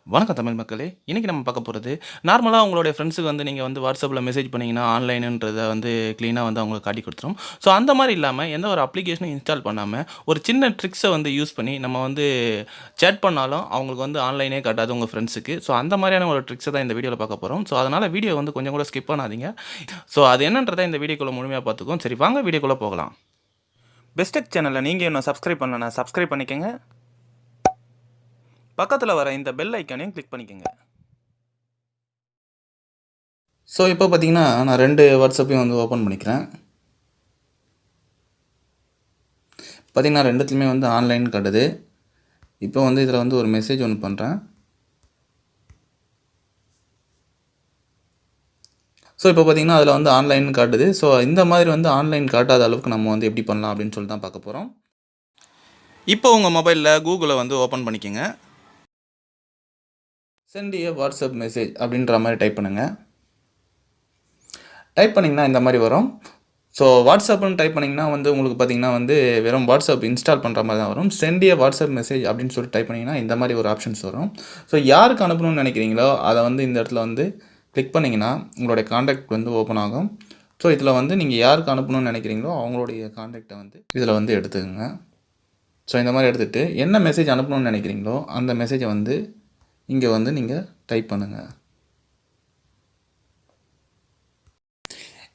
வணக்கம் தமிழ் மக்களே! இன்னைக்கு நம்ம பார்க்க போறது, நார்மலா உங்களுடைய ஃப்ரெண்ட்ஸுக்கு வந்து நீங்க வந்து WhatsAppல மெசேஜ் பண்ணீங்கன்னா, ஆன்லைனுன்றத வந்து கிளீனா வந்து அவங்களுக்கு காட்டிக் குடுத்துரும். ஸோ அந்த மாரி இல்லாம, எந்த ஒரு அப்ளிகேஷனும் இன்ஸ்டால் பண்ணாம, ஒரு சின்ன ட்ரிக்ஸ வந்து யூஸ் பண்ணி நம்ம வந்து சேட் பண்ணாலும், அவங்களுக்கு வந்து ஆன்லைனே காட்டாது உங்க ஃப்ரெண்ட்ஸுக்கு. ஸோ அந்த மாரியான ஒரு ட்ரிக்ஸ தான் இந்த வீடியோல பார்க்க போறோம். ஸோ அதனால வீடியோ வந்து கொஞ்சம் கூட ஸ்கிப் பண்ணாதீங்க. ஸோ அது என்னன்றத இந்த வீடியோக்குள்ள முழுமையா பார்த்துக்குவோம். சரி வாங்க வீடியோக்குள்ள போகலாம். பெஸ்டெக் சேனல நீங்க இன்னும் சப்ஸ்கிரைப் பண்ணலனா சப்ஸ்கிரைப் பண்ணிக்கங்க. பக்கத்துல வர இந்த பெல் ஐகானையும் கிளிக் பண்ணிக்கங்க. ஸோ இப்போ பார்த்தீங்கன்னா, நான் 2 வாட்ஸ்அப்பையும் வந்து ஓப்பன் பண்ணிக்கிறேன். பார்த்தீங்கன்னா 2த்துலயுமே வந்து ஆன்லைன் காட்டுது. இப்போ வந்து இதில வந்து ஒரு மெசேஜ் ஒண்ணு பண்றேன். ஸோ இப்போ பார்த்தீங்கன்னா, அதில வந்து ஆன்லைன்னு காட்டுது. ஸோ இந்த மாதிரி வந்து ஆன்லைன் காட்டாத அளவுக்கு நம்ம வந்து எப்படி பண்ணலாம் அப்படின்னு சொல்லி தான் பார்க்க போறோம். இப்போ உங்க மொபைல்ல கூகுள வந்து ஓப்பன் பண்ணிக்கங்க. சென்ட் எ வாட்ஸ்அப் மெசேஜ் அப்படின்ற மாரி டைப் பண்ணுங்க. டைப் பண்ணிங்கன்னா இந்த மாரி வரும். ஸோ வாட்ஸ்அப்னு டைப் பண்ணிங்கன்னா வந்து உங்களுக்கு பார்த்தீங்கன்னா வந்து வெறும் வாட்ஸ்அப் இன்ஸ்டால் பண்ணுற மாதிரி தான் வரும். சென்ட் எ வாட்ஸ்அப் மெசேஜ் அப்படின்னு சொல்லிட்டு டைப் பண்ணிங்கன்னா இந்த மாதிரி ஒரு ஆப்ஷன்ஸ் வரும். ஸோ யாருக்கு அனுப்பணும்னு நினைக்கிறீங்களோ அதை வந்து இந்த இடத்துல வந்து கிளிக் பண்ணிங்கன்னா உங்களுடைய காண்டாக்ட் வந்து ஓப்பன் ஆகும். ஸோ இதில் வந்து நீங்கள் யாருக்கு அனுப்பணும்னு நினைக்கிறீங்களோ அவங்களுடைய காண்டாக்டை வந்து இதில் வந்து எடுத்துக்கோங்க. ஸோ இந்த மாதிரி எடுத்துகிட்டு என்ன மெசேஜ் அனுப்பணும்னு நினைக்கிறீங்களோ அந்த மெசேஜை வந்து இங்கே வந்து நீங்கள் டைப் பண்ணுங்கள்.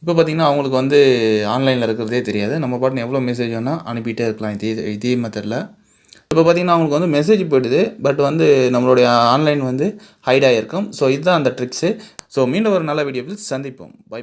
இப்போ பார்த்தீங்கன்னா, அவங்களுக்கு வந்து ஆன்லைனில் இருக்கிறதே தெரியாது. நம்ம பாட்டுன்னு எவ்வளோ மெசேஜ் வேணால் அனுப்பிட்டே இருக்கலாம் இதே மெத்தடில். இப்போ பார்த்தீங்கன்னா, அவங்களுக்கு வந்து மெசேஜ் போயிடுது. பட் வந்து நம்மளுடைய ஆன்லைன் வந்து ஹைட் ஆகியிருக்கும். ஸோ இதுதான் அந்த ட்ரிக்ஸு. ஸோ மீண்டும் ஒரு நல்ல வீடியோவில் சந்திப்போம். பை.